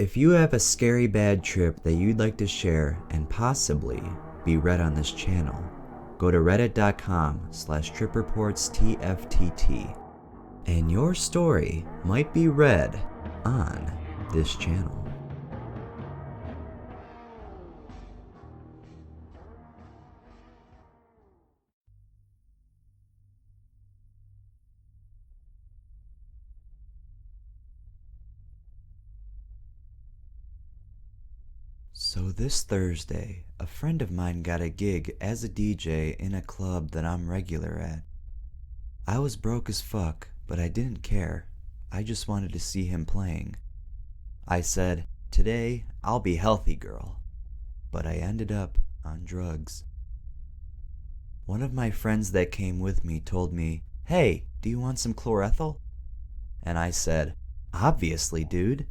If you have a scary bad trip that you'd like to share and possibly be read on this channel, go to reddit.com/tripreportstftt and your story might be read on this channel. So this Thursday, a friend of mine got a gig as a DJ in a club that I'm regular at. I was broke as fuck, but I didn't care. I just wanted to see him playing. I said, "Today, I'll be healthy, girl." But I ended up on drugs. One of my friends that came with me told me, "Hey, do you want some chlorethol?" And I said, "Obviously, dude."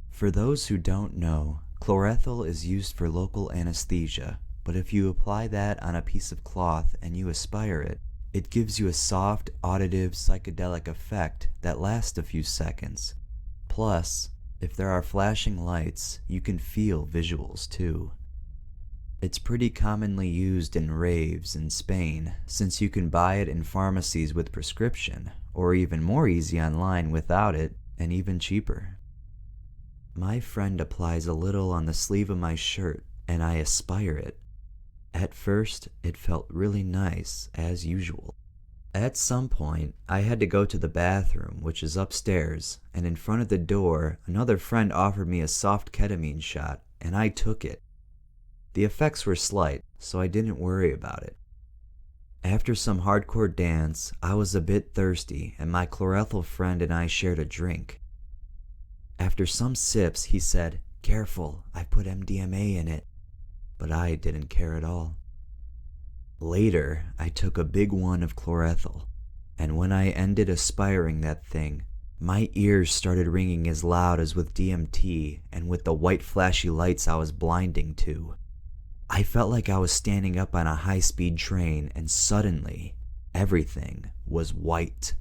For those who don't know, chlorethol is used for local anesthesia, but if you apply that on a piece of cloth and you aspire it, it gives you a soft, auditive, psychedelic effect that lasts a few seconds. Plus, if there are flashing lights, you can feel visuals too. It's pretty commonly used in raves in Spain, since you can buy it in pharmacies with prescription, or even more easy online without it, and even cheaper. My friend applies a little on the sleeve of my shirt, and I aspire it. At first, it felt really nice, as usual. At some point, I had to go to the bathroom, which is upstairs, and in front of the door, another friend offered me a soft ketamine shot, and I took it. The effects were slight, so I didn't worry about it. After some hardcore dance, I was a bit thirsty, and my chlorethol friend and I shared a drink. After some sips, he said, "Careful, I put MDMA in it." But I didn't care at all. Later, I took a big one of chlorethol, and when I ended aspiring that thing, my ears started ringing as loud as with DMT and with the white flashy lights I was blinding to. I felt like I was standing up on a high-speed train, and suddenly, everything was white.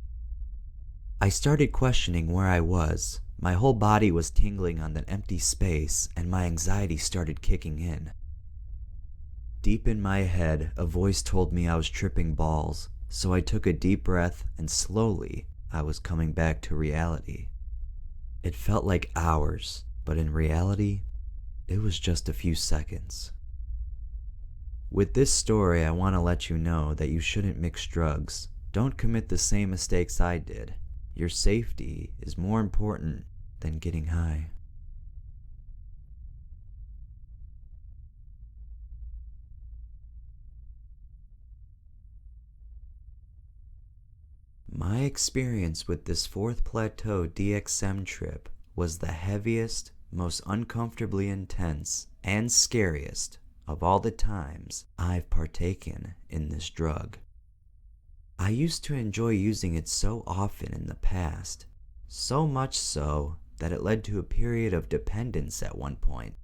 I started questioning where I was. My whole body was tingling on that empty space, and my anxiety started kicking in. Deep in my head, a voice told me I was tripping balls, so I took a deep breath, and slowly, I was coming back to reality. It felt like hours, but in reality, it was just a few seconds. With this story, I want to let you know that you shouldn't mix drugs. Don't commit the same mistakes I did. Your safety is more important than getting high. My experience with this fourth plateau DXM trip was the heaviest, most uncomfortably intense, and scariest of all the times I've partaken in this drug. I used to enjoy using it so often in the past, so much so that it led to a period of dependence at one point.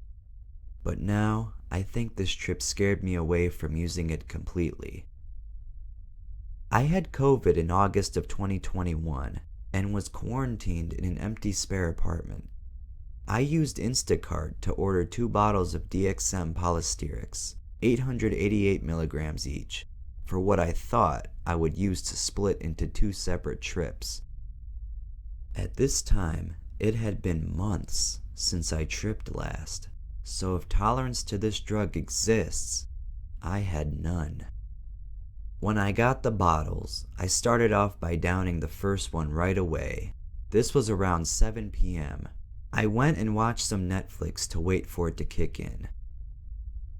But now, I think this trip scared me away from using it completely. I had COVID in August of 2021 and was quarantined in an empty spare apartment. I used Instacart to order 2 bottles of DXM polystyrix, 888 milligrams each, for what I thought I would use to split into 2 separate trips. At this time, it had been months since I tripped last, so if tolerance to this drug exists, I had none. When I got the bottles, I started off by downing the first one right away. This was around 7 p.m. I went and watched some Netflix to wait for it to kick in.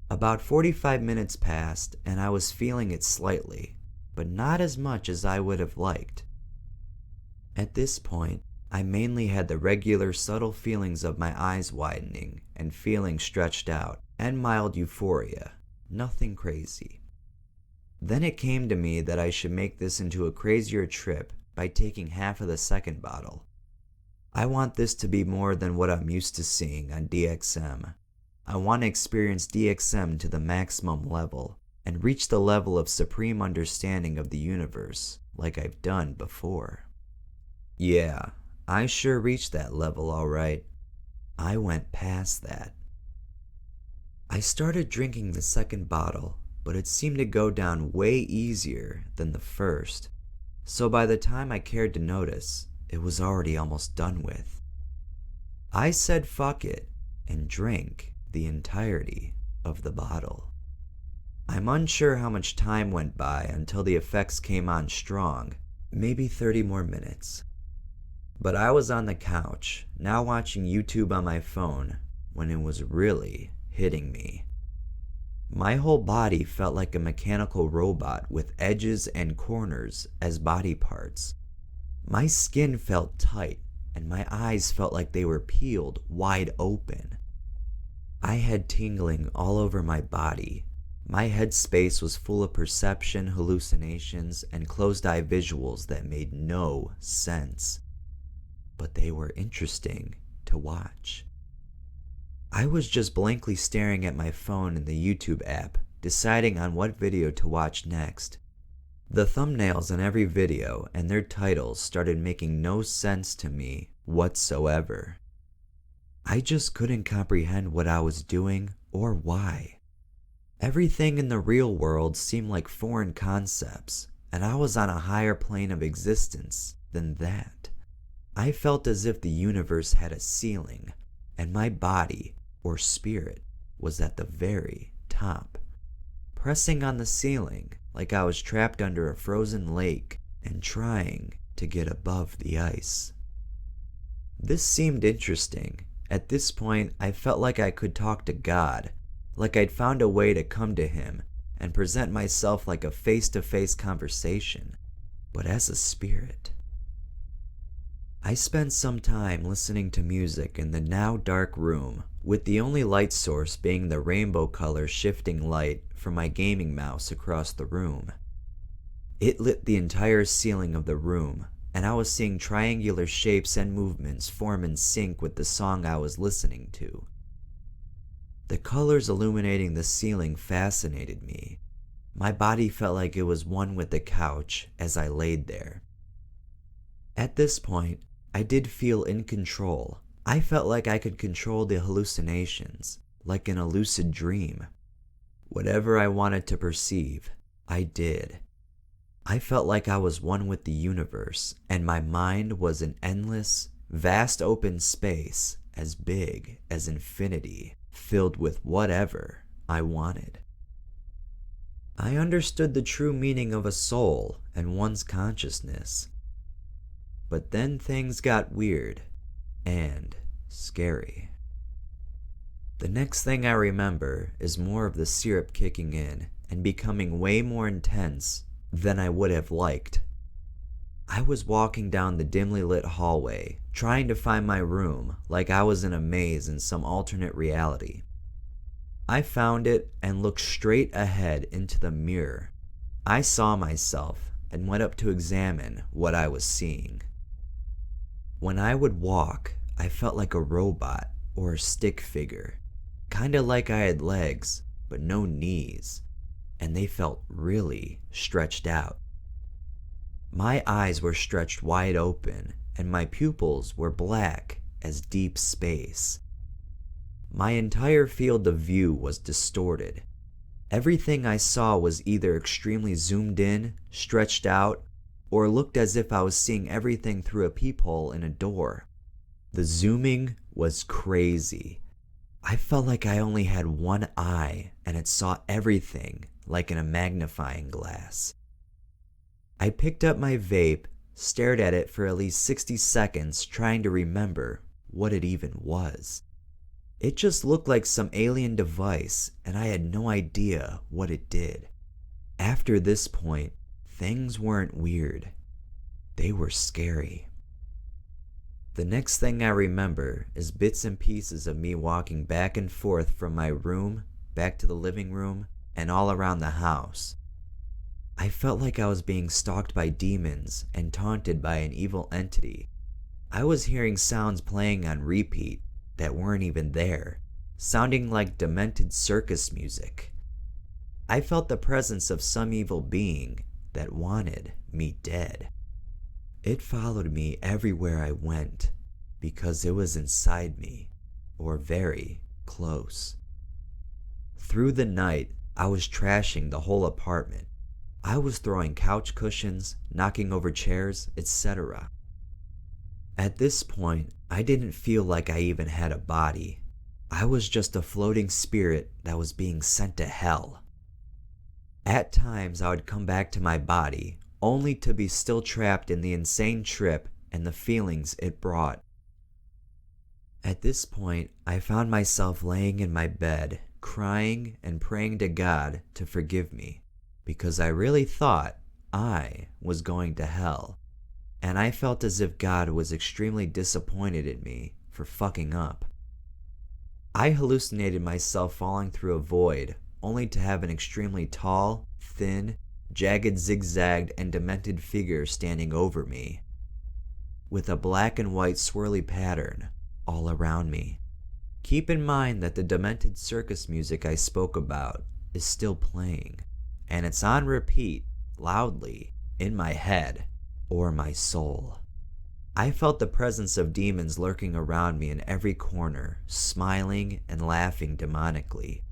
About 45 minutes passed, and I was feeling it slightly, but not as much as I would have liked. At this point, I mainly had the regular subtle feelings of my eyes widening and feeling stretched out, and mild euphoria, nothing crazy. Then it came to me that I should make this into a crazier trip by taking half of the second bottle. I want this to be more than what I'm used to seeing on DXM. I want to experience DXM to the maximum level and reach the level of supreme understanding of the universe like I've done before. Yeah, I sure reached that level alright. I went past that. I started drinking the second bottle, but it seemed to go down way easier than the first, so by the time I cared to notice, it was already almost done with. I said fuck it and drank the entirety of the bottle. I'm unsure how much time went by until the effects came on strong, maybe 30 more minutes. But I was on the couch, now watching YouTube on my phone, when it was really hitting me. My whole body felt like a mechanical robot with edges and corners as body parts. My skin felt tight, and my eyes felt like they were peeled wide open. I had tingling all over my body. My headspace was full of perception, hallucinations, and closed-eye visuals that made no sense. But they were interesting to watch. I was just blankly staring at my phone in the YouTube app, deciding on what video to watch next. The thumbnails on every video and their titles started making no sense to me whatsoever. I just couldn't comprehend what I was doing or why. Everything in the real world seemed like foreign concepts, and I was on a higher plane of existence than that. I felt as if the universe had a ceiling, and my body, or spirit, was at the very top, pressing on the ceiling like I was trapped under a frozen lake and trying to get above the ice. This seemed interesting. At this point, I felt like I could talk to God, like I'd found a way to come to Him and present myself like a face-to-face conversation, but as a spirit. I spent some time listening to music in the now dark room, with the only light source being the rainbow color shifting light from my gaming mouse across the room. It lit the entire ceiling of the room, and I was seeing triangular shapes and movements form in sync with the song I was listening to. The colors illuminating the ceiling fascinated me. My body felt like it was one with the couch as I laid there. At this point, I did feel in control. I felt like I could control the hallucinations, like in a lucid dream. Whatever I wanted to perceive, I did. I felt like I was one with the universe, and my mind was an endless, vast open space as big as infinity, filled with whatever I wanted. I understood the true meaning of a soul and one's consciousness. But then things got weird and scary. The next thing I remember is more of the syrup kicking in and becoming way more intense than I would have liked. I was walking down the dimly lit hallway, trying to find my room like I was in a maze in some alternate reality. I found it and looked straight ahead into the mirror. I saw myself and went up to examine what I was seeing. When I would walk, I felt like a robot or a stick figure, kinda like I had legs, but no knees, and they felt really stretched out. My eyes were stretched wide open, and my pupils were black as deep space. My entire field of view was distorted. Everything I saw was either extremely zoomed in, stretched out, or looked as if I was seeing everything through a peephole in a door. The zooming was crazy. I felt like I only had one eye and it saw everything like in a magnifying glass. I picked up my vape, stared at it for at least 60 seconds trying to remember what it even was. It just looked like some alien device and I had no idea what it did. After this point, things weren't weird. They were scary. The next thing I remember is bits and pieces of me walking back and forth from my room, back to the living room, and all around the house. I felt like I was being stalked by demons and taunted by an evil entity. I was hearing sounds playing on repeat that weren't even there, sounding like demented circus music. I felt the presence of some evil being that wanted me dead. It followed me everywhere I went because it was inside me, or very close. Through the night, I was trashing the whole apartment. I was throwing couch cushions, knocking over chairs, etc. At this point, I didn't feel like I even had a body. I was just a floating spirit that was being sent to hell. At times, I would come back to my body, only to be still trapped in the insane trip and the feelings it brought. At this point, I found myself laying in my bed, crying and praying to God to forgive me, because I really thought I was going to hell, and I felt as if God was extremely disappointed in me for fucking up. I hallucinated myself falling through a void, only to have an extremely tall, thin, jagged, zigzagged, and demented figure standing over me, with a black and white swirly pattern all around me. Keep in mind that the demented circus music I spoke about is still playing, and it's on repeat, loudly, in my head or my soul. I felt the presence of demons lurking around me in every corner, smiling and laughing demonically.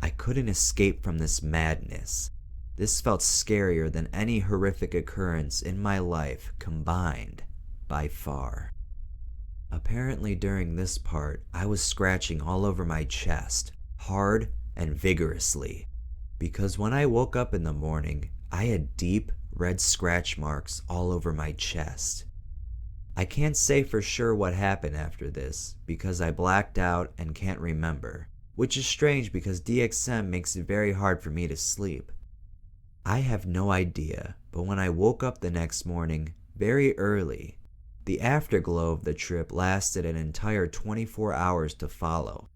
I couldn't escape from this madness. This felt scarier than any horrific occurrence in my life combined, by far. Apparently during this part, I was scratching all over my chest, hard and vigorously, because when I woke up in the morning, I had deep red scratch marks all over my chest. I can't say for sure what happened after this, because I blacked out and can't remember, which is strange because DXM makes it very hard for me to sleep. I have no idea, but when I woke up the next morning, very early, the afterglow of the trip lasted an entire 24 hours to follow.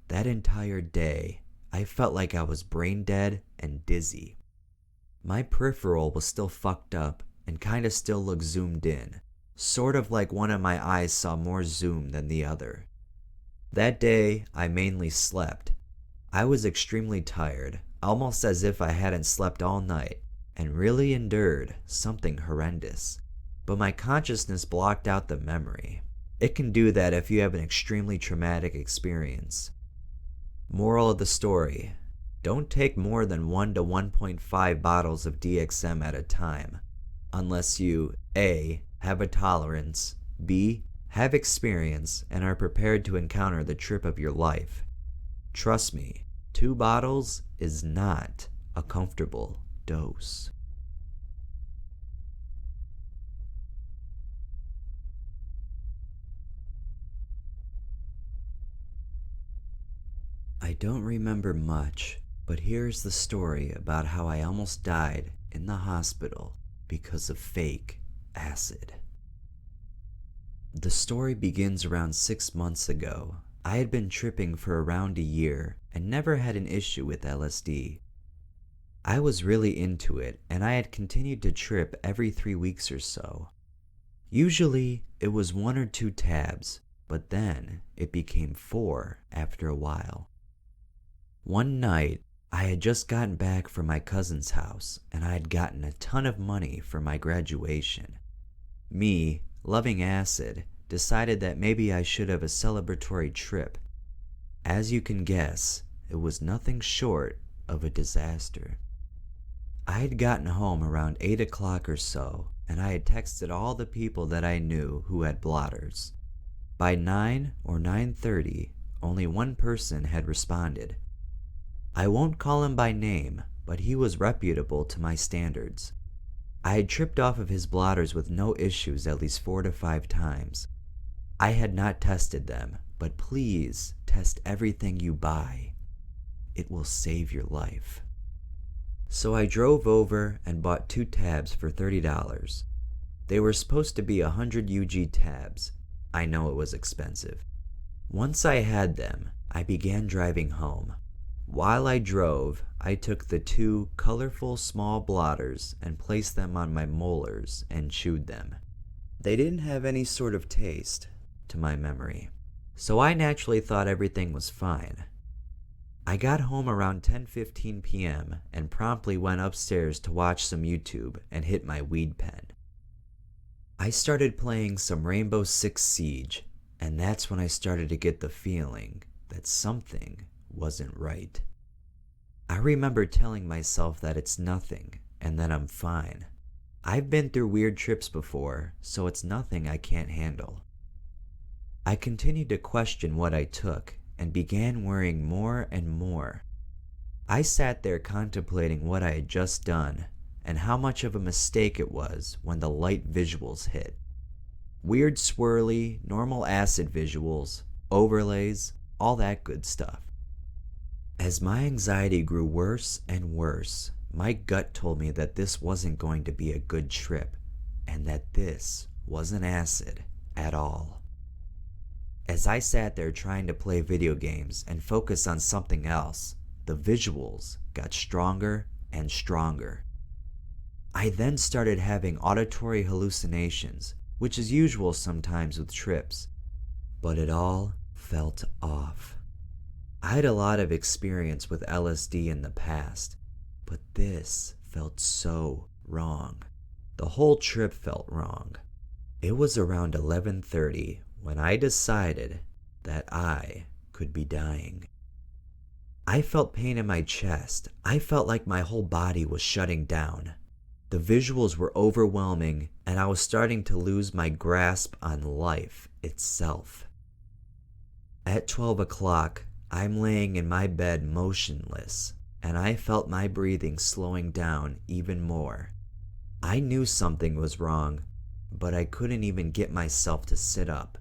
That entire day, I felt like I was brain dead and dizzy. My peripheral was still fucked up and kinda still looked zoomed in, sort of like one of my eyes saw more zoom than the other. That day, I mainly slept. I was extremely tired, almost as if I hadn't slept all night, and really endured something horrendous. But my consciousness blocked out the memory. It can do that if you have an extremely traumatic experience. Moral of the story: don't take more than 1 to 1.5 bottles of DXM at a time, unless you A. have a tolerance, B. have experience, and are prepared to encounter the trip of your life. Trust me, 2 bottles is not a comfortable dose. I don't remember much, but here's the story about how I almost died in the hospital because of fake acid. The story begins around 6 months ago. I had been tripping for around a year and never had an issue with LSD. I was really into it, and I had continued to trip every 3 weeks or so. Usually, it was 1 or 2 tabs, but then it became 4 after a while. One night, I had just gotten back from my cousin's house, and I had gotten a ton of money for my graduation. Me, loving acid, decided that maybe I should have a celebratory trip. As you can guess, it was nothing short of a disaster. I had gotten home around 8 o'clock or so, and I had texted all the people that I knew who had blotters. By 9 or 9:30, only one person had responded. I won't call him by name, but he was reputable to my standards. I had tripped off of his blotters with no issues at least 4 to 5 times. I had not tested them, but please test everything you buy. It will save your life. So I drove over and bought 2 tabs for $30. They were supposed to be 100 UG tabs. I know it was expensive. Once I had them, I began driving home. While I drove, I took the 2 colorful small blotters and placed them on my molars and chewed them. They didn't have any sort of taste, to my memory, so I naturally thought everything was fine. I got home around 10:15 p.m. and promptly went upstairs to watch some YouTube and hit my weed pen. I started playing some Rainbow Six Siege. And that's when I started to get the feeling that something wasn't right. I remember telling myself that it's nothing and that I'm fine. I've been through weird trips before, so it's nothing I can't handle. I continued to question what I took and began worrying more and more. I sat there contemplating what I had just done and how much of a mistake it was when the light visuals hit. Weird swirly, normal acid visuals, overlays, all that good stuff. As my anxiety grew worse and worse, my gut told me that this wasn't going to be a good trip and that this wasn't acid at all. As I sat there trying to play video games and focus on something else, the visuals got stronger and stronger. I then started having auditory hallucinations, which is usual sometimes with trips, but it all felt off. I had a lot of experience with LSD in the past, but this felt so wrong. The whole trip felt wrong. It was around 11:30 when I decided that I could be dying. I felt pain in my chest. I felt like my whole body was shutting down. The visuals were overwhelming, and I was starting to lose my grasp on life itself. At 12 o'clock, I'm laying in my bed motionless, and I felt my breathing slowing down even more. I knew something was wrong, but I couldn't even get myself to sit up.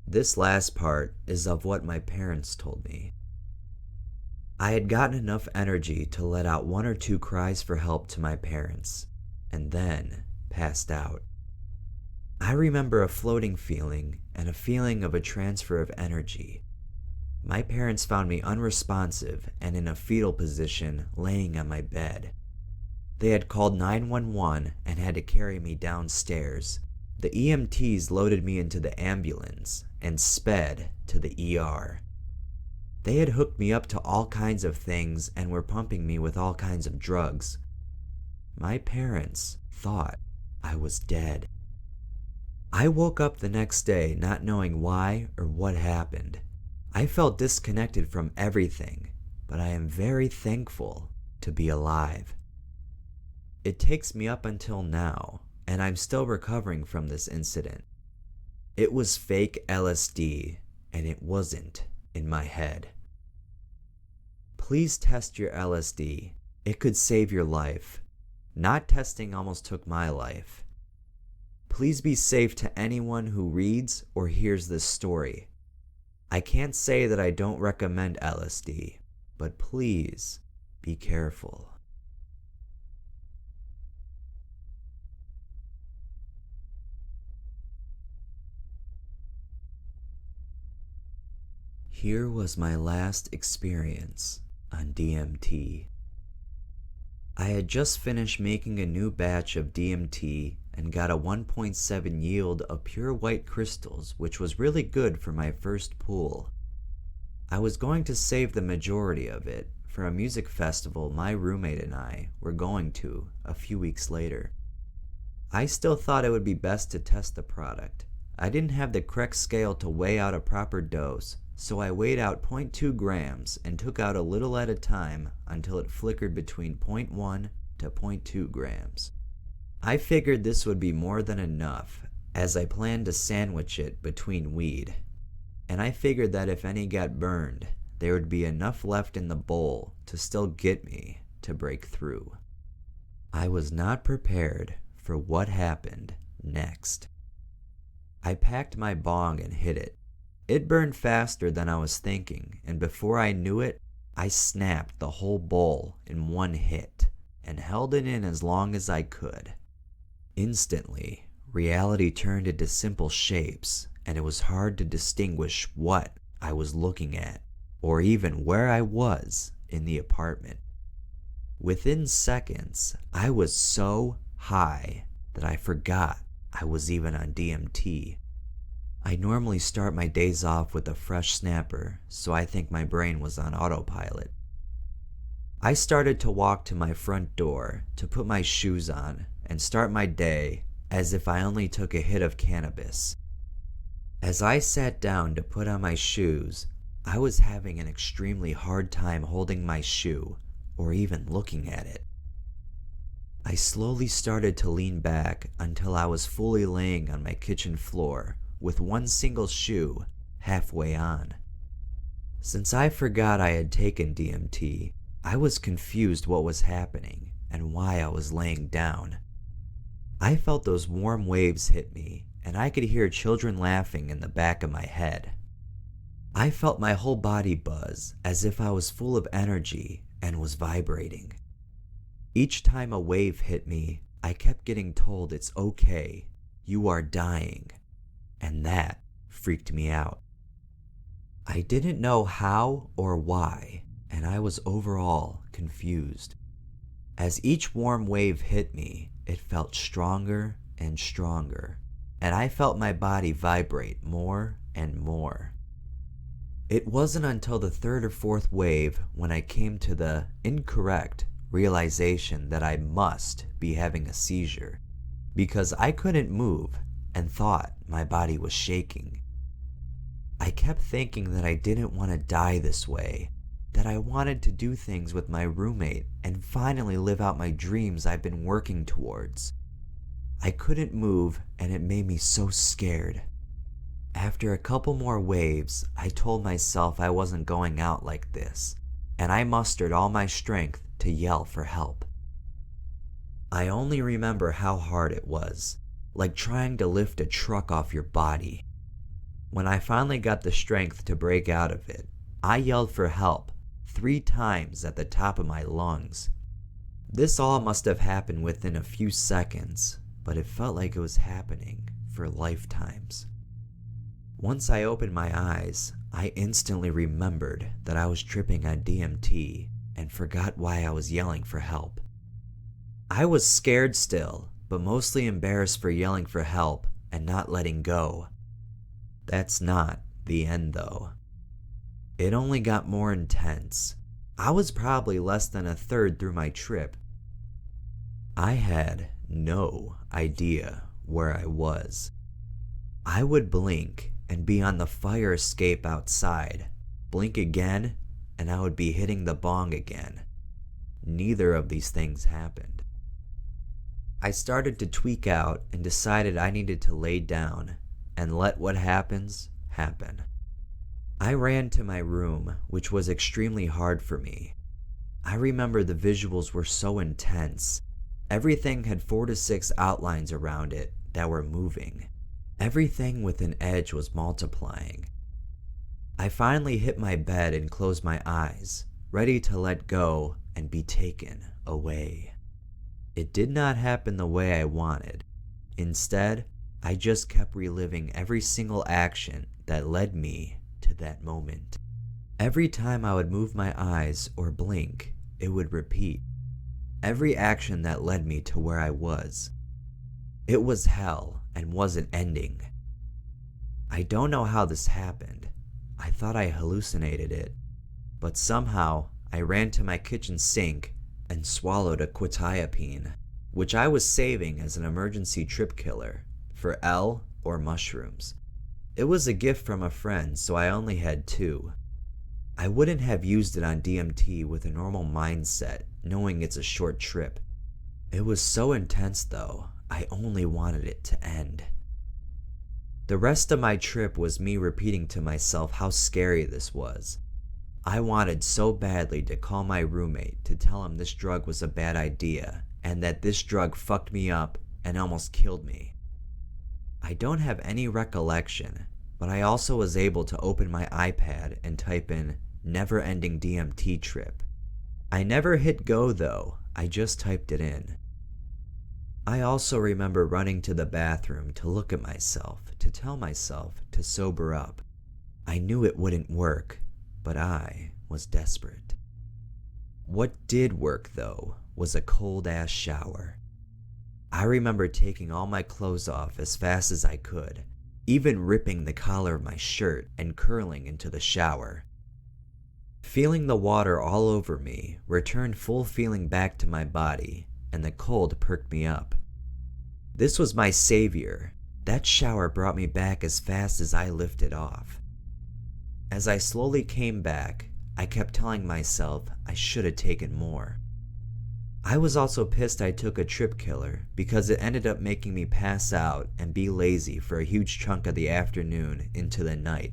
This last part is of what my parents told me. I had gotten enough energy to let out 1 or 2 cries for help to my parents, and then passed out. I remember a floating feeling and a feeling of a transfer of energy. My parents found me unresponsive and in a fetal position laying on my bed. They had called 911 and had to carry me downstairs. The EMTs loaded me into the ambulance and sped to the ER. They had hooked me up to all kinds of things and were pumping me with all kinds of drugs. My parents thought I was dead. I woke up the next day not knowing why or what happened. I felt disconnected from everything, but I am very thankful to be alive. It takes me up until now, and I'm still recovering from this incident. It was fake LSD, and it wasn't in my head. Please test your LSD. It could save your life. Not testing almost took my life. Please be safe to anyone who reads or hears this story. I can't say that I don't recommend LSD, but please be careful. Here was my last experience on DMT. I had just finished making a new batch of DMT and got a 1.7 yield of pure white crystals, which was really good for my first pool. I was going to save the majority of it for a music festival my roommate and I were going to a few weeks later. I still thought it would be best to test the product. I didn't have the correct scale to weigh out a proper dose, so I weighed out 0.2 grams and took out a little at a time until it flickered between 0.1 to 0.2 grams. I figured this would be more than enough, as I planned to sandwich it between weed. And I figured that if any got burned, there would be enough left in the bowl to still get me to break through. I was not prepared for what happened next. I packed my bong and hit it. It burned faster than I was thinking, and before I knew it, I snapped the whole bowl in one hit and held it in as long as I could. Instantly, reality turned into simple shapes, and it was hard to distinguish what I was looking at, or even where I was in the apartment. Within seconds, I was so high that I forgot I was even on DMT. I normally start my days off with a fresh snapper, so I think my brain was on autopilot. I started to walk to my front door to put my shoes on and start my day as if I only took a hit of cannabis. As I sat down to put on my shoes, I was having an extremely hard time holding my shoe or even looking at it. I slowly started to lean back until I was fully laying on my kitchen floor with one single shoe halfway on. Since I forgot I had taken DMT, I was confused what was happening and why I was laying down. I felt those warm waves hit me, and I could hear children laughing in the back of my head. I felt my whole body buzz as if I was full of energy and was vibrating. Each time a wave hit me, I kept getting told it's okay, you are dying, and that freaked me out. I didn't know how or why, and I was overall confused. As each warm wave hit me, it felt stronger and stronger, and I felt my body vibrate more and more. It wasn't until the third or fourth wave when I came to the incorrect realization that I must be having a seizure, because I couldn't move and thought my body was shaking. I kept thinking that I didn't want to die this way, that I wanted to do things with my roommate and finally live out my dreams I've been working towards. I couldn't move, and it made me so scared. After a couple more waves, I told myself I wasn't going out like this, and I mustered all my strength to yell for help. I only remember how hard it was, like trying to lift a truck off your body. When I finally got the strength to break out of it, I yelled for help 3 times at the top of my lungs. This all must have happened within a few seconds, but it felt like it was happening for lifetimes. Once I opened my eyes, I instantly remembered that I was tripping on DMT and forgot why I was yelling for help. I was scared still, but mostly embarrassed for yelling for help and not letting go. That's not the end though. It only got more intense. I was probably less than a third through my trip. I had no idea where I was. I would blink and be on the fire escape outside, blink again, and I would be hitting the bong again. Neither of these things happened. I started to tweak out and decided I needed to lay down and let what happens happen. I ran to my room, which was extremely hard for me. I remember the visuals were so intense. Everything had 4 to 6 outlines around it that were moving. Everything with an edge was multiplying. I finally hit my bed and closed my eyes, ready to let go and be taken away. It did not happen the way I wanted. Instead, I just kept reliving every single action that led me to that moment. Every time I would move my eyes or blink, it would repeat. Every action that led me to where I was. It was hell and wasn't ending. I don't know how this happened. I thought I hallucinated it, but somehow I ran to my kitchen sink and swallowed a quetiapine, which I was saving as an emergency trip killer for L or mushrooms. It was a gift from a friend, so I only had 2. I wouldn't have used it on DMT with a normal mindset, knowing it's a short trip. It was so intense though, I only wanted it to end. The rest of my trip was me repeating to myself how scary this was. I wanted so badly to call my roommate to tell him this drug was a bad idea and that this drug fucked me up and almost killed me. I don't have any recollection, but I also was able to open my iPad and type in never-ending DMT trip. I never hit go though, I just typed it in. I also remember running to the bathroom to look at myself, to tell myself to sober up. I knew it wouldn't work, but I was desperate. What did work though was a cold-ass shower. I remember taking all my clothes off as fast as I could, even ripping the collar of my shirt and curling into the shower. Feeling the water all over me returned full feeling back to my body, and the cold perked me up. This was my savior. That shower brought me back as fast as I lifted off. As I slowly came back, I kept telling myself I should have taken more. I was also pissed I took a trip killer because it ended up making me pass out and be lazy for a huge chunk of the afternoon into the night.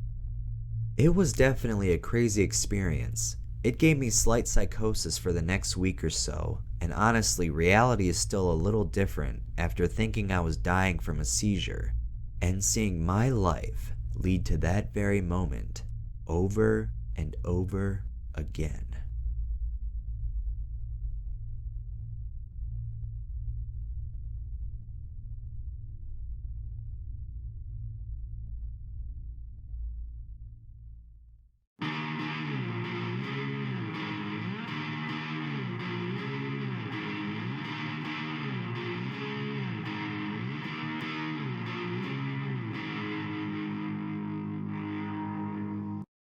It was definitely a crazy experience. It gave me slight psychosis for the next week or so, and honestly, reality is still a little different after thinking I was dying from a seizure and seeing my life lead to that very moment over and over again.